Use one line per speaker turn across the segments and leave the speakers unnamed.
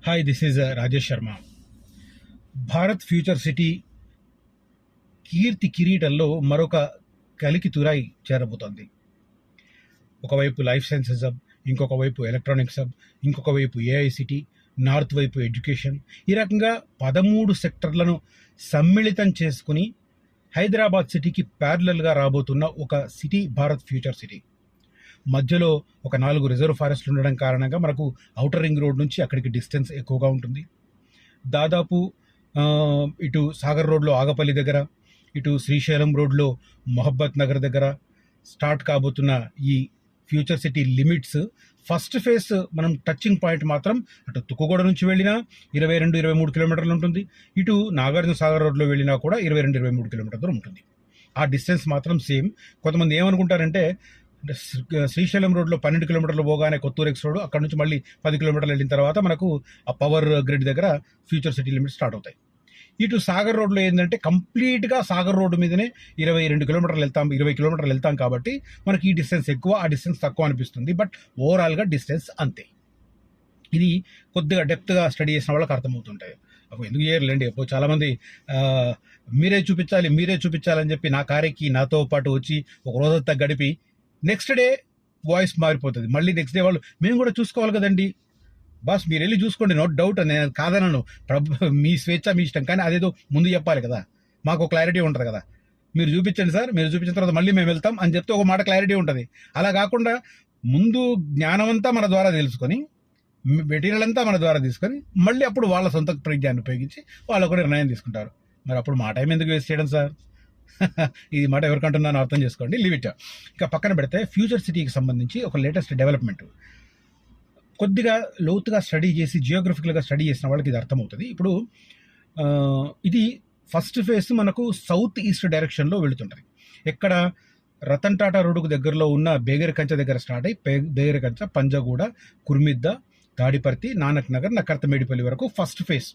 Hi, this is Rajesh Sharma. Bharat future city కీర్తి కిరీటంలో మరొక కలికి తురాయి చేరబోతోంది. ఒకవైపు లైఫ్ సైన్సెస్ హబ్, ఇంకొక వైపు ఎలక్ట్రానిక్స్ హబ్, ఇంకొక వైపు ఏఐ సిటీ, నార్త్ వైపు ఎడ్యుకేషన్. ఈ రకంగా 13 సెక్టర్లను సమ్మిళితం చేసుకుని హైదరాబాద్ సిటీకి ప్యారలల్గా రాబోతున్న ఒక సిటీ భారత్ ఫ్యూచర్ సిటీ. మధ్యలో ఒక 4 రిజర్వ్ ఫారెస్ట్లు ఉండడం కారణంగా మనకు ఔటర్ రింగ్ రోడ్ నుంచి అక్కడికి డిస్టెన్స్ ఎక్కువగా ఉంటుంది. దాదాపు ఇటు సాగర్ రోడ్లో ఆగపల్లి దగ్గర, ఇటు శ్రీశైలం రోడ్లో మొహబ్బత్ నగర్ దగ్గర స్టార్ట్ కాబోతున్న ఈ future city limits first phase మనం టచింగ్ పాయింట్ మాత్రం అటు తుక్కుగూడ నుంచి వెళ్ళినా 22-23 కిలోమీటర్లు ఉంటుంది. ఇటు నాగార్జున సాగర్ రోడ్లో వెళ్ళినా కూడా 22-23 కిలోమీటర్లు ఉంటుంది. ఆ డిస్టెన్స్ మాత్రం సేమ్. కొంతమంది ఏమనుకుంటారంటే శ్రీశైలం రోడ్లో 12 కిలోమీటర్లు పోగానే కొత్తూరు ఎక్స్ రోడ్, అక్కడ నుంచి మళ్ళీ 10 కిలోమీటర్లు వెళ్ళిన తర్వాత మనకు ఆ పవర్ గ్రిడ్ దగ్గర ఫ్యూచర్ సిటీ లిమిట్స్ స్టార్ట్ అవుతాయి. ఇటు సాగర్ రోడ్లో ఏంటంటే కంప్లీట్గా సాగర్ రోడ్డు మీదనే 22 కిలోమీటర్లు వెళ్తాం, 20 కిలోమీటర్లు వెళ్తాం కాబట్టి మనకి ఈ డిస్టెన్స్ ఎక్కువ, ఆ డిస్టెన్స్ తక్కువ అనిపిస్తుంది. బట్ ఓవరాల్గా డిస్టెన్స్ అంతే. ఇది కొద్దిగా డెప్త్గా స్టడీ చేసిన వాళ్ళకి అర్థమవుతుంటాయి. అప్పుడు ఎందుకు చేయలేండి, అప్పుడు చాలామంది మీరే చూపించాలని చెప్పి నా కారెక్కి నాతో పాటు వచ్చి ఒక రోజంతా గడిపి నెక్స్ట్ డే వాయిస్ మారిపోతుంది. మళ్ళీ నెక్స్ట్ డే వాళ్ళు మేము కూడా చూసుకోవాలి కదండి బాస్, మీరు వెళ్ళి చూసుకోండి, నో డౌట్. నేను కాదనను, మీ స్వేచ్ఛ మీ ఇష్టం, కానీ అదేదో ముందు చెప్పాలి కదా, మాకు క్లారిటీ ఉంటుంది కదా. మీరు చూపించండి సార్, మీరు చూపించిన తర్వాత మళ్ళీ మేము వెళ్తాం అని చెప్తే ఒక మాట క్లారిటీ ఉంటుంది. అలా కాకుండా ముందు జ్ఞానం అంతా మన ద్వారా తెలుసుకొని, మెటీరియల్ అంతా మన ద్వారా తీసుకొని మళ్ళీ అప్పుడు వాళ్ళ సొంత ప్రజ్ఞాన్ని ఉపయోగించి వాళ్ళు కూడా నిర్ణయం తీసుకుంటారు. మరి అప్పుడు మా టైం ఎందుకు వేస్ట్ చేయడం సార్? ఇది మాట ఎవరికంటున్నాను అర్థం చేసుకోండి, లీవ్ ఇట్. ఇక పక్కన పెడితే ఫ్యూచర్ సిటీకి సంబంధించి ఒక లేటెస్ట్ డెవలప్మెంట్ కొద్దిగా లోతుగా స్టడీ చేసి జియోగ్రఫికల్గా స్టడీ చేసిన వాళ్ళకి ఇది అర్థమవుతుంది. ఇప్పుడు ఇది ఫస్ట్ ఫేజ్ మనకు సౌత్ ఈస్ట్ డైరెక్షన్లో వెళుతుంటుంది. ఎక్కడ రతన్ టాటా రోడ్డుకు దగ్గరలో ఉన్న బేగరకంచ దగ్గర స్టార్ట్ అయ్యి బేగరకంచ, పంజగూడ, కుర్మిద్ద, తాడిపర్తి, నానక్ నగర్, నక్కర్తమేడిపల్లి వరకు ఫస్ట్ ఫేజ్.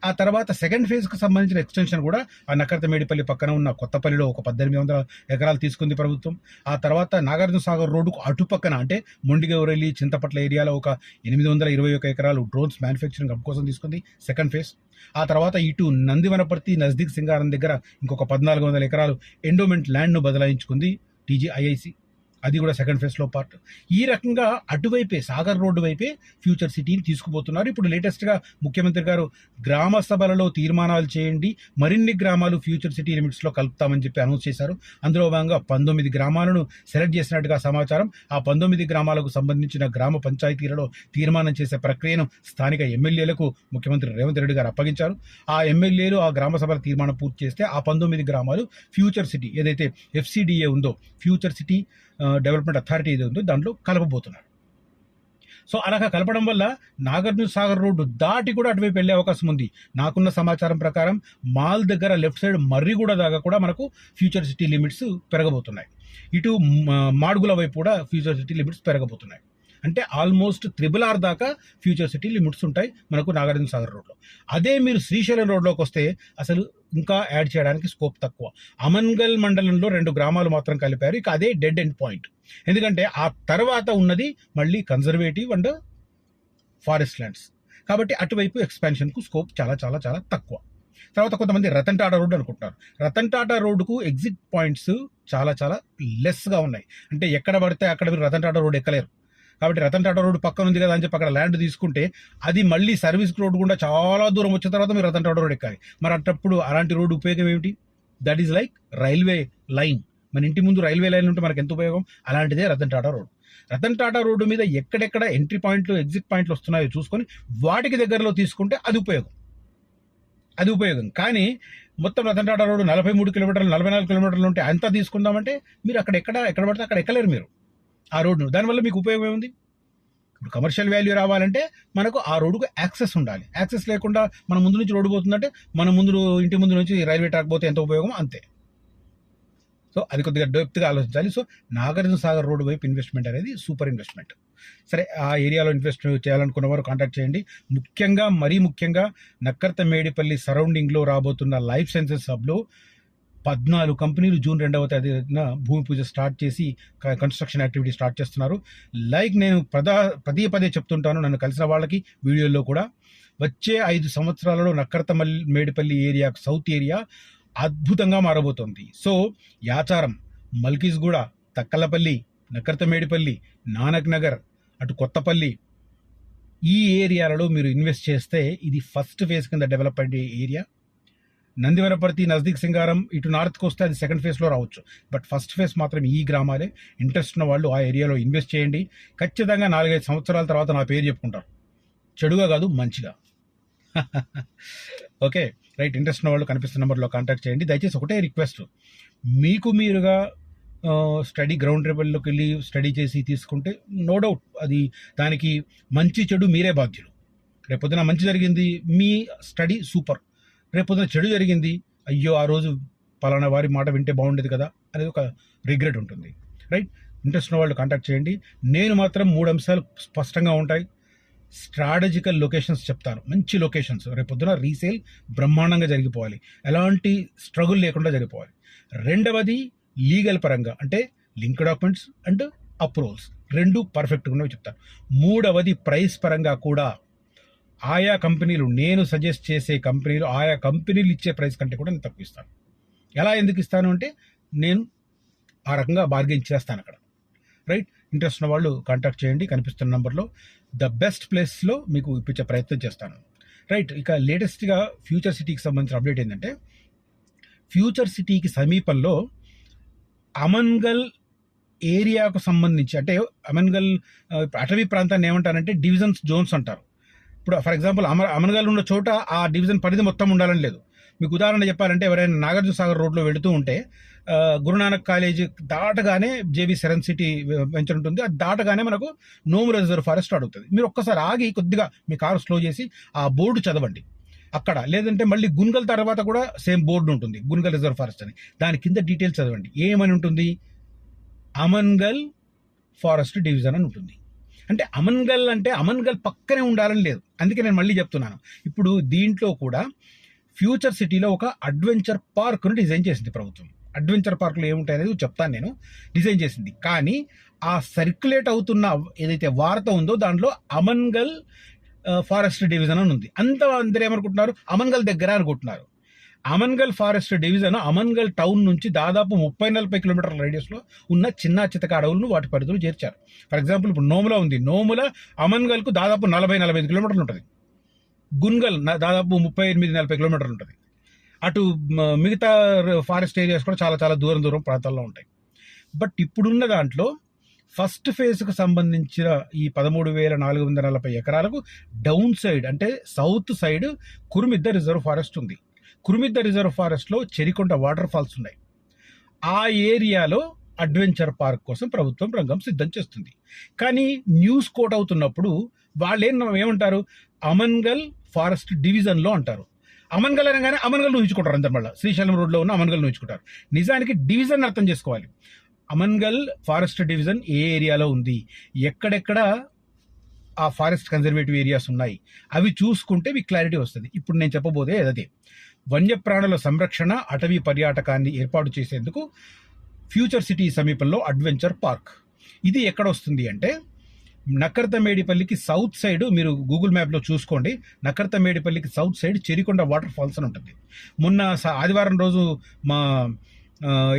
ఆ తర్వాత సెకండ్ ఫేజ్కి సంబంధించిన ఎక్స్టెన్షన్ కూడా ఆ నక్కర్తమేడిపల్లి పక్కన ఉన్న కొత్తపల్లిలో ఒక 1800 ఎకరాలు తీసుకుంది ప్రభుత్వం. ఆ తర్వాత నాగార్జున సాగర్ రోడ్డుకు అటుపక్కన అంటే మొండిగౌరెల్లి, చింతపట్ల ఏరియాలో ఒక 821 ఎకరాలు డ్రోన్స్ మ్యానుఫ్యాక్చరింగ్ హబ్ కోసం తీసుకుంది సెకండ్ ఫేజ్. ఆ తర్వాత ఇటు నందివనపర్తి, నజ్దీక్ సింగారం దగ్గర ఇంకొక 1400 ఎకరాలు ఎండోమెంట్ ల్యాండ్ను బదలాయించుకుంది టీజీఐఐసి. అది కూడా సెకండ్ ఫేజ్లో పార్ట్. ఈ రకంగా అటువైపే సాగర్ రోడ్డు వైపే ఫ్యూచర్ సిటీని తీసుకుపోతున్నారు. ఇప్పుడు లేటెస్ట్గా ముఖ్యమంత్రి గారు గ్రామ సభలలో తీర్మానాలు చేయండి, మరిన్ని గ్రామాలు ఫ్యూచర్ సిటీ లిమిట్స్లో కలుపుతామని చెప్పి అనౌన్స్ చేశారు. అందులో భాగంగా 19 గ్రామాలను సెలెక్ట్ చేసినట్టుగా సమాచారం. ఆ 19 గ్రామాలకు సంబంధించిన గ్రామ పంచాయతీలలో తీర్మానం చేసే ప్రక్రియను స్థానిక ఎమ్మెల్యేలకు ముఖ్యమంత్రి రేవంత్ రెడ్డి గారు అప్పగించారు. ఆ ఎమ్మెల్యేలు ఆ గ్రామ సభల తీర్మానం పూర్తి చేస్తే ఆ 19 గ్రామాలు ఫ్యూచర్ సిటీ ఏదైతే FCDA ఉందో, ఫ్యూచర్ సిటీ డెవలప్మెంట్ అథారిటీ ఏది ఉందో దాంట్లో కలపబోతున్నారు. సో అలాగా కలపడం వల్ల నాగార్జున సాగర్ రోడ్డు దాటి కూడా అటువైపు వెళ్ళే అవకాశం ఉంది. నాకున్న సమాచారం ప్రకారం మాల్ దగ్గర లెఫ్ట్ సైడ్ మర్రిగూడ దాకా కూడా మనకు ఫ్యూచర్ సిటీ లిమిట్స్ పెరగబోతున్నాయి. ఇటు మాడుగుల వైపు కూడా ఫ్యూచర్ సిటీ లిమిట్స్ పెరగబోతున్నాయి. అంటే ఆల్మోస్ట్ 6 దాకా ఫ్యూచర్ సిటీ లిమిట్స్ ఉంటాయి మనకు నాగార్జున సాగర్ రోడ్లో. అదే మీరు శ్రీశైలం రోడ్లోకి వస్తే అసలు ఇంకా యాడ్ చేయడానికి స్కోప్ తక్కువ. అమన్గల్ మండలంలో 2 గ్రామాలు మాత్రం కలిపారు. ఇక అదే డెడ్ ఎండ్ పాయింట్. ఎందుకంటే ఆ తర్వాత ఉన్నది మళ్ళీ కన్జర్వేటివ్ అండ్ ఫారెస్ట్ ల్యాండ్స్. కాబట్టి అటువైపు ఎక్స్పాన్షన్కు స్కోప్ చాలా చాలా చాలా తక్కువ. తర్వాత కొంతమంది రతన్ టాటా రోడ్డు అనుకుంటున్నారు. రతన్ టాటా రోడ్డుకు ఎగ్జిట్ పాయింట్స్ చాలా చాలా లెస్గా ఉన్నాయి. అంటే ఎక్కడ పడితే అక్కడ మీరు రతన్ టాటా రోడ్ ఎక్కలేరు. కాబట్టి రతన్ టాటా రోడ్డు పక్కన ఉంది కదా అని చెప్పి అక్కడ ల్యాండ్ తీసుకుంటే అది మళ్ళీ సర్వీస్ రోడ్డు గుండా చాలా దూరం వచ్చిన తర్వాత మీరు రతన్ టాటా రోడ్ ఎక్కాలి. మరి అట్టప్పుడు అలాంటి రోడ్డు ఉపయోగం ఏమిటి? That is like railway line. మన ఇంటి ముందు రైల్వే లైన్ ఉంటే మనకు ఎంత ఉపయోగం? అలాంటిదే రతన్ టాటా రోడ్. రతన్ టాటా రోడ్డు మీద ఎక్కడెక్కడ ఎంట్రీ పాయింట్లు, ఎగ్జిట్ పాయింట్లు వస్తున్నాయో చూసుకొని వాటికి దగ్గరలో తీసుకుంటే అది ఉపయోగం. కానీ మొత్తం రతన్ టాటా రోడ్డు 43 కిలోమీటర్లు, 44 కిలోమీటర్లు ఉంటే అంతా తీసుకుందామంటే మీరు ఎక్కడ పడితే అక్కడ ఎక్కలేరు మీరు ఆ రోడ్డును. దానివల్ల మీకు ఉపయోగం ఏముంది? ఇప్పుడు కమర్షియల్ వాల్యూ రావాలంటే మనకు ఆ రోడ్డుకు యాక్సెస్ ఉండాలి. యాక్సెస్ లేకుండా మన ముందు నుంచి రోడ్డు పోతుందంటే మన ఇంటి ముందు నుంచి రైల్వే ట్రాక్ పోతే ఎంత ఉపయోగం అంతే. సో అది కొద్దిగా డెప్త్గా ఆలోచించాలి. సో నాగార్జున సాగర్ రోడ్డు వైపు ఇన్వెస్ట్మెంట్ అనేది సూపర్ ఇన్వెస్ట్మెంట్. సరే, ఆ ఏరియాలో ఇన్వెస్ట్ చేయాలనుకున్న వారు కాంటాక్ట్ చేయండి. మరీ ముఖ్యంగా నక్కర్తమేడిపల్లి సరౌండింగ్లో రాబోతున్న లైఫ్ సైన్సెస్ హబ్లో 14 కంపెనీలు జూన్ 2వ తేదీన భూమి పూజ స్టార్ట్ చేసి కన్స్ట్రక్షన్ యాక్టివిటీ స్టార్ట్ చేస్తున్నారు. లైక్ నేను పదే పదే చెప్తుంటాను, నన్ను కలిసిన వాళ్ళకి వీడియోల్లో కూడా, వచ్చే 5 సంవత్సరాలలో మేడిపల్లి ఏరియా, సౌత్ ఏరియా అద్భుతంగా మారబోతోంది. సో యాచారం, మల్కీస్గూడ, తక్కలపల్లి, మేడిపల్లి, నానక్ నగర్, అటు కొత్తపల్లి, ఈ ఏరియాలలో మీరు ఇన్వెస్ట్ చేస్తే ఇది ఫస్ట్ ఫేజ్ కింద డెవలప్ అయ్యే ఏరియా. నందివరపర్తి, నజదీక్ సింగారం ఇటు నార్త్కి వస్తే అది సెకండ్ ఫేజ్లో రావచ్చు. బట్ ఫస్ట్ ఫేజ్ మాత్రం ఈ గ్రామాలే. ఇంట్రెస్ట్ ఉన్న వాళ్ళు ఆ ఏరియాలో ఇన్వెస్ట్ చేయండి. ఖచ్చితంగా 4-5 సంవత్సరాల తర్వాత నా పేరు చెప్పుకుంటారు, చెడుగా కాదు మంచిగా. Okay right. ఇంట్రెస్ట్ ఉన్న వాళ్ళు కనిపిస్తున్న నెంబర్లో కాంటాక్ట్ చేయండి. దయచేసి ఒకటే రిక్వెస్ట్, మీకు మీరుగా స్టడీ గ్రౌండ్ లెవెల్లోకి వెళ్ళి స్టడీ చేసి తీసుకుంటే నో డౌట్ అది దానికి మంచి చెడు మీరే బాధ్యులు. రేపొద్దున మంచి జరిగింది, మీ స్టడీ సూపర్. రేపొద్దున చెడు జరిగింది, అయ్యో ఆ రోజు పలానా వారి మాట వింటే బాగుండేది కదా అనేది ఒక రిగ్రెట్ ఉంటుంది. రైట్. ఇంట్రెస్ట్ ఉన్న వాళ్ళు కాంటాక్ట్ చేయండి. నేను మాత్రం 3 అంశాలు స్పష్టంగా ఉంటాయి. స్ట్రాటజికల్ లొకేషన్స్ చెప్తాను, మంచి లొకేషన్స్. రేపొద్దున రీసేల్ బ్రహ్మాండంగా జరిగిపోవాలి, ఎలాంటి స్ట్రగుల్ లేకుండా జరిగిపోవాలి. రెండవది లీగల్ పరంగా, అంటే లింక్ డాక్యుమెంట్స్ అండ్ అప్రూవల్స్ 2 పర్ఫెక్ట్గా ఉన్నవి చెప్తాను. మూడవది ప్రైస్ పరంగా కూడా ఆయా కంపెనీలు, నేను సజెస్ట్ చేసే కంపెనీలు, ఆయా కంపెనీలు ఇచ్చే ప్రైస్ కంటే కూడా నేను తక్కువ ఇస్తాను. ఎందుకు ఇస్తాను అంటే నేను ఆ రకంగా బార్గెన్ చేస్తాను అక్కడ. రైట్. ఇంట్రెస్ట్ ఉన్న వాళ్ళు కాంటాక్ట్ చేయండి, కనిపిస్తున్న నెంబర్లో. ద బెస్ట్ ప్లేస్లో మీకు ఇప్పించే ప్రయత్నం చేస్తాను. రైట్. ఇక లేటెస్ట్గా ఫ్యూచర్ సిటీకి సంబంధించిన అప్డేట్ ఏంటంటే, ఫ్యూచర్ సిటీకి సమీపంలో అమన్గల్ ఏరియాకు సంబంధించి, అంటే అమన్గల్ అటవీ ప్రాంతాన్ని ఏమంటారంటే డివిజన్స్, జోన్స్ అంటారు. ఇప్పుడు ఫర్ ఎగ్జాంపుల్ అమన్గల్ ఉన్న చోట ఆ డివిజన్ పరిధి మొత్తం ఉండాలని లేదు. మీకు ఉదాహరణ చెప్పాలంటే, ఎవరైనా నాగార్జున సాగర్ రోడ్లో వెళుతూ ఉంటే గురునానక్ కాలేజీ దాటగానే జేబీ సెరెన్ సిటీ వెంచర్ ఉంటుంది. అది దాటగానే మనకు నోము రిజర్వ్ ఫారెస్ట్ అడుగుతుంది. మీరు ఒక్కసారి ఆగి కొద్దిగా మీ కారు స్లో చేసి ఆ బోర్డు చదవండి అక్కడ. లేదంటే మళ్ళీ గున్గల్ తర్వాత కూడా సేమ్ బోర్డు ఉంటుంది, గున్గల్ రిజర్వ్ ఫారెస్ట్ అని. దాని కింద డీటెయిల్స్ చదవండి. ఏమని ఉంటుంది? అమన్గల్ ఫారెస్ట్ డివిజన్ అని ఉంటుంది. అంటే అమన్గల్ పక్కనే ఉండాలని లేదు. అందుకే నేను మళ్ళీ చెప్తున్నాను. ఇప్పుడు దీంట్లో కూడా ఫ్యూచర్ సిటీలో ఒక అడ్వెంచర్ పార్క్ను డిజైన్ చేసింది ప్రభుత్వం. అడ్వెంచర్ పార్క్లో ఏముంటాయి అనేది చెప్తాను నేను. డిజైన్ చేసింది, కానీ ఆ సర్క్యులేట్ అవుతున్న ఏదైతే వార్త ఉందో దాంట్లో అమన్గల్ ఫారెస్ట్ డివిజన్ అని ఉంది. అందరూ ఏమనుకుంటున్నారు? అమన్గల్ దగ్గర అనుకుంటున్నారు. Amangal forest division Amangal town నుంచి దాదాపు 30-40 కిలోమీటర్ల రేడియస్లో ఉన్న చిన్న చితక అడవులను వాటి పరిధిలో చేర్చారు. ఫర్ ఎగ్జాంపుల్ ఇప్పుడు నోముల ఉంది. నోముల అమన్గల్కు దాదాపు 40-45 కిలోమీటర్లు ఉంటుంది. గున్గల్ దాదాపు 38-40 కిలోమీటర్లు ఉంటుంది. అటు మిగతా ఫారెస్ట్ ఏరియాస్ కూడా చాలా చాలా దూరం ప్రాంతాల్లో ఉంటాయి. బట్ ఇప్పుడున్న దాంట్లో ఫస్ట్ ఫేజ్కు సంబంధించిన ఈ 13,440 ఎకరాలకు డౌన్ సైడ్, అంటే south side Kurumidda reserve forest ఉంది. కురుమిద్ద రిజర్వ్ ఫారెస్ట్లో చెరికొండ వాటర్ ఫాల్స్ ఉన్నాయి. ఆ ఏరియాలో అడ్వెంచర్ పార్క్ కోసం ప్రభుత్వం రంగం సిద్ధం చేస్తుంది. కానీ న్యూస్ కోట్ అవుతున్నప్పుడు వాళ్ళు ఏమంటారు? అమన్గల్ ఫారెస్ట్ డివిజన్లో అంటారు. అమన్గల్ అనగానే అమన్గల్ ఊహించుకుంటారు అందరు. మళ్ళీ శ్రీశైలం రోడ్లో ఉన్న అమన్గల్ ఊహించుకుంటారు. నిజానికి డివిజన్ అర్థం చేసుకోవాలి. అమన్గల్ ఫారెస్ట్ డివిజన్ ఏ ఏరియాలో ఉంది, ఎక్కడెక్కడ ఆ ఫారెస్ట్ కన్జర్వేటివ్ ఏరియాస్ ఉన్నాయి, అవి చూసుకుంటే మీకు క్లారిటీ వస్తుంది. ఇప్పుడు నేను చెప్పబోదే అదే. వన్యప్రాణుల సంరక్షణ, అటవీ పర్యాటకాన్ని ఏర్పాటు చేసేందుకు ఫ్యూచర్ సిటీ సమీపంలో అడ్వెంచర్ పార్క్. ఇది ఎక్కడ వస్తుంది అంటే నక్కర్తమేడిపల్లికి సౌత్ సైడ్, మీరు గూగుల్ మ్యాప్లో చూసుకోండి. నక్కర్తమేడిపల్లికి సౌత్ సైడ్ చెరికొండ వాటర్ ఫాల్స్ అని ఉంటుంది. మొన్న ఆదివారం రోజు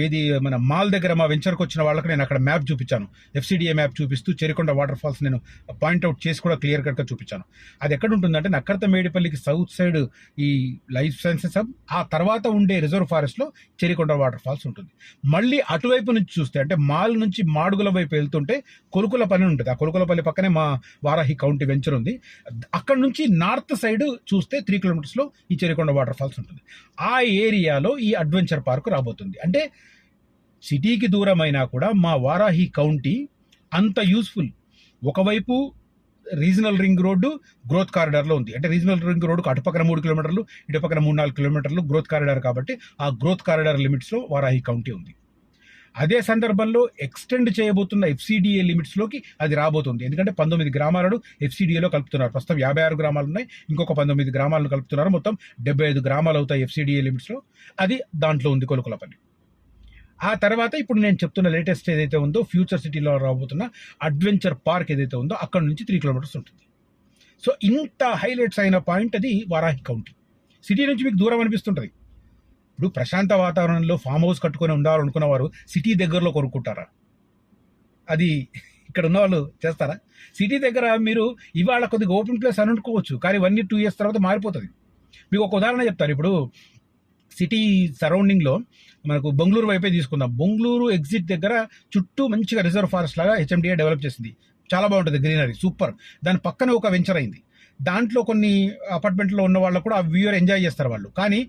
ఇది మన మాల్ దగ్గర మా వెంచర్కి వచ్చిన వాళ్ళకి నేను అక్కడ మ్యాప్ చూపించాను. FCDA మ్యాప్ చూపిస్తూ చెరికొండ వాటర్ ఫాల్స్ నేను పాయింట్అవుట్ చేసి కూడా క్లియర్ కట్గా చూపించాను. అది ఎక్కడ ఉంటుందంటే నక్కర్తమేడిపల్లికి సౌత్ సైడ్ ఈ లైఫ్ సైన్సెస్ హబ్, ఆ తర్వాత ఉండే రిజర్వ్ ఫారెస్ట్లో చెరికొండ వాటర్ ఫాల్స్ ఉంటుంది. మళ్ళీ అటువైపు నుంచి చూస్తే, అంటే మాల్ నుంచి మాడుగుల వైపు వెళ్తుంటే కొలుకులపల్లి ఉంటుంది. ఆ కొలుకులపల్లి పక్కనే మా వారాహి కౌంటీ వెంచర్ ఉంది. అక్కడ నుంచి నార్త్ సైడ్ చూస్తే 3 కిలోమీటర్స్లో ఈ చెరికొండ వాటర్ ఫాల్స్ ఉంటుంది. ఆ ఏరియాలో ఈ అడ్వెంచర్ పార్క్ రాబోతుంది. అంటే సిటీకి దూరమైనా కూడా మా వారాహి కౌంటీ అంత యూస్ఫుల్. ఒకవైపు రీజనల్ రింగ్ రోడ్డు గ్రోత్ కారిడార్లో ఉంది. అంటే రీజనల్ రింగ్ రోడ్డుకు అటుపక్కన 3 కిలోమీటర్లు, ఇటుపక్కన 3-4 కిలోమీటర్లు గ్రోత్ కారిడార్. కాబట్టి ఆ గ్రోత్ కారిడార్ లిమిట్స్లో వారాహి కౌంటీ ఉంది. అదే సందర్భంలో ఎక్స్టెండ్ చేయబోతున్న ఎఫ్సిడిఏ లిమిట్స్లోకి అది రాబోతుంది. ఎందుకంటే 19 గ్రామాలను ఎఫ్సిడిఏలో కలుపుతున్నారు. ప్రస్తుతం 56 గ్రామాలు ఉన్నాయి, ఇంకొక 19 గ్రామాలను కలుపుతున్నారు. మొత్తం 75 గ్రామాలు అవుతాయి ఎఫ్సిడిఏ లిమిట్స్లో. అది దాంట్లో ఉంది కొలుకులపల్లి. ఆ తర్వాత ఇప్పుడు నేను చెప్తున్న లేటెస్ట్ ఏదైతే ఉందో ఫ్యూచర్ సిటీలో రాబోతున్న అడ్వెంచర్ పార్క్ ఏదైతే ఉందో అక్కడ నుంచి 3 కిలోమీటర్స్ ఉంటుంది. సో ఇంత హైలైట్స్ అయిన పాయింట్ అది వారాహి కౌంటీ. సిటీ నుంచి మీకు దూరం అనిపిస్తుంటుంది. ఇప్పుడు ప్రశాంత వాతావరణంలో ఫామ్ హౌస్ కట్టుకొని ఉండాలనుకున్న వారు సిటీ దగ్గరలో కొనుక్కుంటారా? అది ఇక్కడ ఉన్న వాళ్ళు చేస్తారా? సిటీ దగ్గర మీరు ఇవాళ కొద్దిగా ఓపెన్ ప్లేస్ అని అనుకోవచ్చు, కానీ 1 year 2 years తర్వాత మారిపోతుంది. మీకు ఒక ఉదాహరణ చెప్తారు. ఇప్పుడు సిటీ సరౌండింగ్లో మనకు బెంగళూరు వైపే తీసుకుందాం. బెంగళూరు ఎగ్జిట్ దగ్గర చుట్టూ మంచిగా రిజర్వ్ ఫారెస్ట్ లాగా హెచ్ఎండిఏ డెవలప్ చేసింది. చాలా బాగుంటుంది, గ్రీనరీ సూపర్. దాని పక్కన ఒక వెంచర్ అయింది. దాంట్లో కొన్ని అపార్ట్మెంట్లో ఉన్న వాళ్ళు కూడా ఆ వ్యూయర్ ఎంజాయ్ చేస్తారు వాళ్ళు. కానీ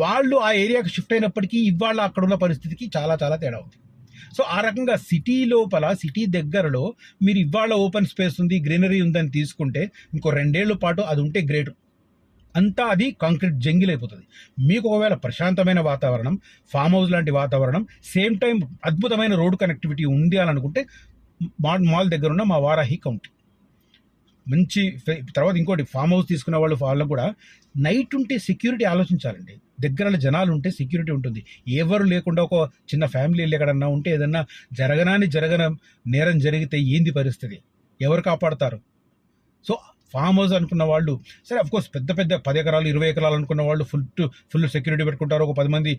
వాళ్ళు ఆ ఏరియాకి షిఫ్ట్ అయినప్పటికీ ఇవాళ అక్కడ ఉన్న పరిస్థితికి చాలా చాలా తేడా ఉంది. సో ఆ రకంగా సిటీ లోపల, సిటీ దగ్గరలో మీరు ఇవాళ ఓపెన్ స్పేస్ ఉంది, గ్రీనరీ ఉందని తీసుకుంటే ఇంకో 2 ఏళ్ల పాటు అది ఉంటే గ్రేట్. అంతా అది కాంక్రీట్ జంగిల్ అయిపోతుంది. మీకు ఒకవేళ ప్రశాంతమైన వాతావరణం, ఫామ్ హౌస్ లాంటి వాతావరణం, సేమ్ టైం అద్భుతమైన రోడ్ కనెక్టివిటీ ఉంది అని అనుకుంటే మాల్ దగ్గర ఉన్న మా వారాహి కౌంటీ మంచి. తర్వాత ఇంకోటి, ఫామ్ హౌస్ తీసుకున్న వాళ్ళకు కూడా నైట్ ఉంటే సెక్యూరిటీ ఆలోచించాలండి. దగ్గర జనాలు ఉంటే సెక్యూరిటీ ఉంటుంది. ఎవరు లేకుండా ఒక చిన్న ఫ్యామిలీ ఎక్కడన్నా ఉంటే ఏదన్నా జరగన నేరం జరిగితే ఏంది పరిస్థితి? ఎవరు కాపాడతారు? సో ఫామ్ హౌస్ అనుకున్న వాళ్ళు సరే, అఫ్కోర్స్ పెద్ద 10 ఎకరాలు 20 ఎకరాలు అనుకున్న వాళ్ళు ఫుల్ సెక్యూరిటీ పెట్టుకుంటారు, ఒక 10 మంది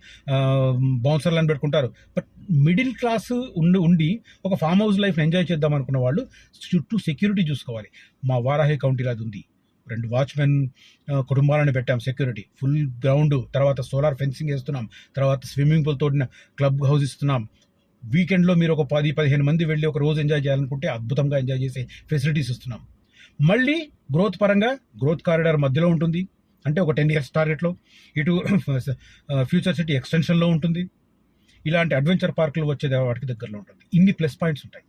బౌన్సర్లను పెట్టుకుంటారు. బట్ మిడిల్ క్లాస్ ఉండి ఒక ఫామ్ హౌస్ లైఫ్ని ఎంజాయ్ చేద్దాం అనుకున్న వాళ్ళు చుట్టూ సెక్యూరిటీ చూసుకోవాలి. మా వారాహి కౌంటీలో అది ఉంది. 2 వాచ్మెన్ కుటుంబాలను పెట్టాం సెక్యూరిటీ, ఫుల్ గ్రౌండ్, తర్వాత సోలార్ ఫెన్సింగ్ వేస్తున్నాం, తర్వాత స్విమ్మింగ్ పూల్ తోడిన క్లబ్ హౌస్ ఇస్తున్నాం. వీకెండ్లో మీరు ఒక 10-15 మంది వెళ్ళి ఒక రోజు ఎంజాయ్ చేయాలనుకుంటే అద్భుతంగా ఎంజాయ్ చేసే ఫెసిలిటీస్ ఇస్తున్నాం. మళ్ళీ గ్రోత్ పరంగా గ్రోత్ కారిడార్ మధ్యలో ఉంటుంది, అంటే ఒక 10 years టార్గెట్లో. ఇటు ఫ్యూచర్ సిటీ ఎక్స్టెన్షన్లో ఉంటుంది. ఇలాంటి అడ్వెంచర్ పార్కులు వచ్చేది వాటికి దగ్గరలో ఉంటుంది. ఇన్ని ప్లస్ పాయింట్స్ ఉంటాయి,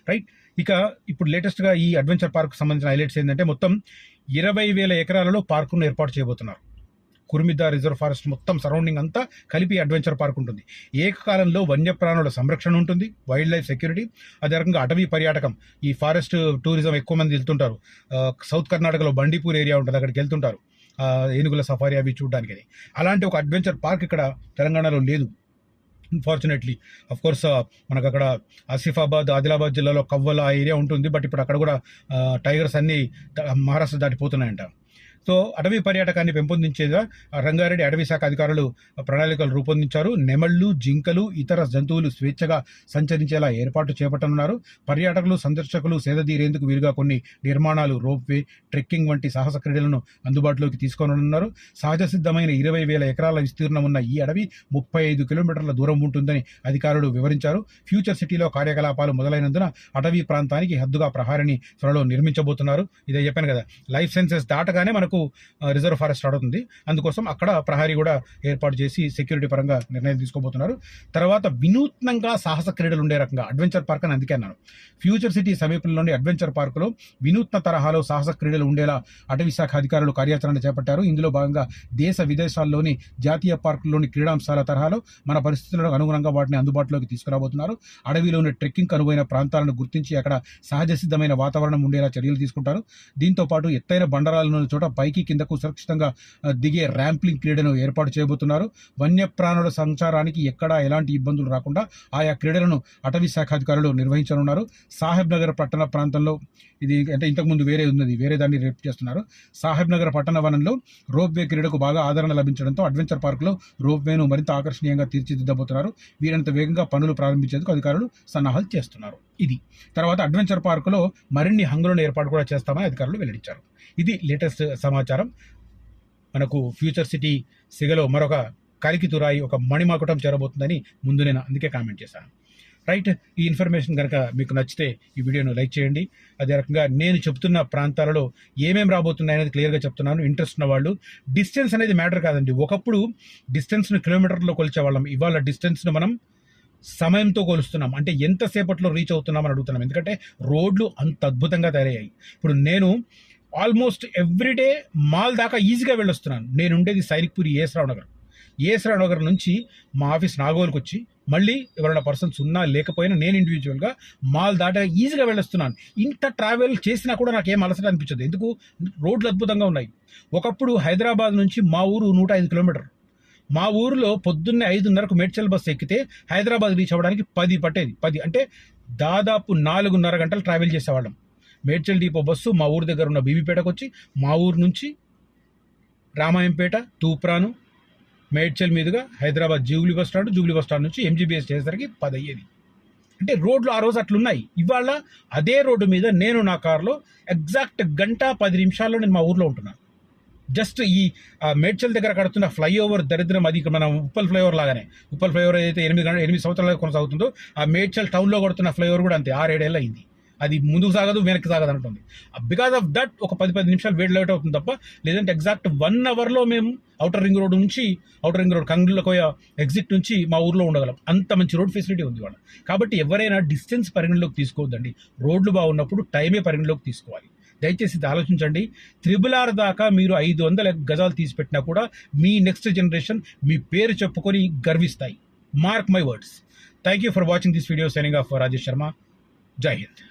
రైట్? ఇక ఇప్పుడు లేటెస్ట్గా ఈ అడ్వెంచర్ పార్క్ సంబంధించిన హైలైట్స్ ఏంటంటే మొత్తం 20,000 ఎకరాలలో పార్కును ఏర్పాటు చేయబోతున్నారు. కుర్మిద్దా రిజర్వ్ ఫారెస్ట్ మొత్తం సరౌండింగ్ అంతా కలిపి అడ్వెంచర్ పార్క్ ఉంటుంది. ఏకకాలంలో వన్యప్రాణుల సంరక్షణ ఉంటుంది, వైల్డ్ లైఫ్ సెక్యూరిటీ, అదే రకంగా అటవీ పర్యాటకం. ఈ ఫారెస్ట్ టూరిజం ఎక్కువ మంది వెళ్తుంటారు. సౌత్ కర్ణాటకలో బండిపూర్ ఏరియా ఉంటుంది, అక్కడికి వెళ్తుంటారు ఏనుగుల సఫారీ అవి చూడడానికి. అలాంటి ఒక అడ్వెంచర్ పార్క్ ఇక్కడ తెలంగాణలో లేదు, అన్ఫార్చునేట్లీ. అఫ్ కోర్స్ మనకు అక్కడ ఆసిఫాబాద్, ఆదిలాబాద్ జిల్లాలో కవ్వల ఆ ఏరియా ఉంటుంది. బట్ ఇప్పుడు అక్కడ కూడా టైగర్స్ అన్ని మహారాష్ట్ర దాటిపోతున్నాయంట. సో అటవీ పర్యాటకాన్ని పెంపొందించేగా రంగారెడ్డి అటవీ శాఖ అధికారులు ప్రణాళికలు రూపొందించారు. నెమళ్లు, జింకలు, ఇతర జంతువులు స్వేచ్ఛగా సంచరించేలా ఏర్పాటు చేపట్టనున్నారు. పర్యాటకులు, సందర్శకులు సేదతీరేందుకు వీలుగా కొన్ని నిర్మాణాలు, రోప్వే, ట్రెక్కింగ్ వంటి సాహస క్రీడలను అందుబాటులోకి తీసుకోనున్నారు. సహజ సిద్ధమైన 20,000 ఎకరాల విస్తీర్ణం ఉన్న ఈ అడవి 35 కిలోమీటర్ల దూరం ఉంటుందని అధికారులు వివరించారు. ఫ్యూచర్ సిటీలో కార్యకలాపాలు మొదలైనందున అటవీ ప్రాంతానికి హద్దుగా ప్రహారిని త్వరలో నిర్మించబోతున్నారు. ఇదే చెప్పాను కదా, లైఫ్ సైన్సెస్ దాటగానే మనకు రిజర్వ్ ఫారెస్ట్ అవుతుంది. అందుకోసం అక్కడ ప్రహారీ కూడా ఏర్పాటు చేసి సెక్యూరిటీ పరంగా నిర్ణయం తీసుకోబోతున్నారు. తర్వాత వినూత్నంగా సాహస క్రీడలు ఉండే రకంగా అడ్వెంచర్ పార్క్ అని అందుకే అన్నాను. ఫ్యూచర్ సిటీ సమీపంలోని అడ్వెంచర్ పార్కులో వినూత్న తరహాలో సాహస క్రీడలు ఉండేలా అటవీ శాఖ అధికారులు కార్యాచరణ చేపట్టారు. ఇందులో భాగంగా దేశ విదేశాల్లోని జాతీయ పార్కుల్లోని క్రీడాంశాల తరహాలో మన పరిస్థితులకు అనుగుణంగా వాటిని అందుబాటులోకి తీసుకురాబోతున్నారు. అడవిలోని ట్రెక్కింగ్ అనువైన ప్రాంతాలను గుర్తించి అక్కడ సహజ సిద్ధమైన వాతావరణం ఉండేలా చర్యలు తీసుకుంటారు. దీంతో పాటు ఎత్తైన బండరాలను చోట పైకి కిందకు సురక్షితంగా దిగే ర్యాంప్లింగ్ క్రీడను ఏర్పాటు చేయబోతున్నారు. వన్యప్రాణుల సంచారానికి ఎక్కడా ఎలాంటి ఇబ్బందులు రాకుండా ఆయా క్రీడలను అటవీ శాఖ అధికారులు నిర్వహించనున్నారు. సాహెబ్ నగర్ పట్టణ ప్రాంతంలో ఇది అంటే ఇంతకుముందు వేరే దాన్ని రేపు చేస్తున్నారు. సాహెబ్ నగర్ పట్టణ వనంలో రోప్వే క్రీడకు బాగా ఆదరణ లభించడంతో అడ్వెంచర్ పార్కులో రోప్వేను మరింత ఆకర్షణీయంగా తీర్చిదిద్దబోతున్నారు. వీరంత వేగంగా పనులు ప్రారంభించేందుకు అధికారులు సన్నాహాలు చేస్తున్నారు. ఇది తర్వాత అడ్వెంచర్ పార్కులో మరిన్ని హంగులను ఏర్పాటు కూడా చేస్తామని అధికారులు వెల్లడించారు. ఇది లేటెస్ట్ సమాచారం. మనకు ఫ్యూచర్ సిటీ సిగలో మరొక కలికితురాయి, ఒక మణిమకుటం చేరబోతుందని ముందు నేను అందుకే కామెంట్ చేశాను, రైట్? ఈ ఇన్ఫర్మేషన్ కనుక మీకు నచ్చితే ఈ వీడియోను లైక్ చేయండి. అదే రకంగా నేను చెప్తున్న ప్రాంతాలలో ఏమేమి రాబోతున్నాయనేది క్లియర్గా చెప్తున్నాను. ఇంట్రెస్ట్ ఉన్న వాళ్ళు, డిస్టెన్స్ అనేది మ్యాటర్ కాదండి. ఒకప్పుడు డిస్టెన్స్ను కిలోమీటర్లో కొలిచేవాళ్ళం, ఇవాళ డిస్టెన్స్ను మనం సమయంతో కొలుస్తున్నాం. అంటే ఎంతసేపట్లో రీచ్ అవుతున్నామని అడుగుతున్నాం. ఎందుకంటే రోడ్లు అంత అద్భుతంగా తయారయ్యాయి. ఇప్పుడు నేను ఆల్మోస్ట్ ఎవ్రీడే మాల్ దాకా ఈజీగా వెళ్ళొస్తున్నాను. నేను ఉండేది సైనిక్పూర్ ఏఎస్ రావు నగర్. ఏసరా నగర్ నుంచి మా ఆఫీస్ నాగోల్కి వచ్చి మళ్ళీ ఎవరైనా పర్సన్స్ ఉన్నా లేకపోయినా నేను ఇండివిజువల్గా మాల్ దాటా ఈజీగా వెళ్ళొస్తున్నాను. ఇంత ట్రావెల్ చేసినా కూడా నాకు ఏం అలసట అనిపించదు. ఎందుకు? రోడ్లు అద్భుతంగా ఉన్నాయి. ఒకప్పుడు హైదరాబాద్ నుంచి మా ఊరు 105 కిలోమీటర్లు. మా ఊరిలో పొద్దున్నే 5:30కు మేడ్చల్ బస్సు ఎక్కితే హైదరాబాద్ రీచ్ అవ్వడానికి 10 పట్టేది. 10 అంటే దాదాపు 4.5 గంటలు ట్రావెల్ చేసేవాళ్ళం. మేడ్చల్ డిపో బస్సు మా ఊరి దగ్గర ఉన్న బీబీపేటకు వచ్చి మా ఊరు నుంచి రామాయంపేట, తూప్రాను, మేడ్చల్ మీదుగా హైదరాబాద్ జూబ్లీ బస్ స్టాండ్ నుంచి ఎంజీబీఎస్ చేసేసరికి 10 అయ్యేది. అంటే రోడ్లు ఆ రోజు అట్లున్నాయి. ఇవాళ అదే రోడ్డు మీద నేను నా కారులో ఎగ్జాక్ట్ 1:10 నేను మా ఊర్లో ఉంటున్నాను. జస్ట్ ఈ మేడ్చల్ దగ్గర కడుతున్న ఫ్లైఓవర్ దరిద్రం, అది మనం ఉప్పల్ ఫ్లైఓవర్ లాగానే. ఉప్పల్ ఫ్లైఓవర్ అయితే 8 సంవత్సరాలుగా కొనసాగుతుందో, ఆ మేడ్చల్ టౌన్లో కడుతున్న ఫ్లైఓవర్ కూడా అంతే, 6-7 ఏళ్ళు అయింది. అది ముందుకు సాగదు, వెనక్కి సాగదు అంటుంది. బికాస్ ఆఫ్ దట్ ఒక 10 నిమిషాలు లేట్ అవుతుంది తప్ప, లేదంటే ఎగ్జాక్ట్ 1 అవర్లో మేము అవుటర్ రింగ్ రోడ్ కంగ్లకోయ ఎగ్జిట్ నుంచి మా ఊర్లో ఉండగలం. అంత మంచి రోడ్ ఫెసిలిటీ ఉంది వాళ్ళ. కాబట్టి ఎవరైనా డిస్టెన్స్ పరిగణలోకి తీసుకోవద్దండి. రోడ్లు బాగున్నప్పుడు టైమే పరిగణలోకి తీసుకోవాలి. దయచేసి ఇది ఆలోచించండి. 3R దాకా మీరు 500 గజాలు తీసిపెట్టినా కూడా మీ నెక్స్ట్ జనరేషన్ మీ పేరు చెప్పుకొని గర్విస్తాయి. Mark my words. Thank you for watching this video. Signing off Rajesh Sharma. Jai Hind.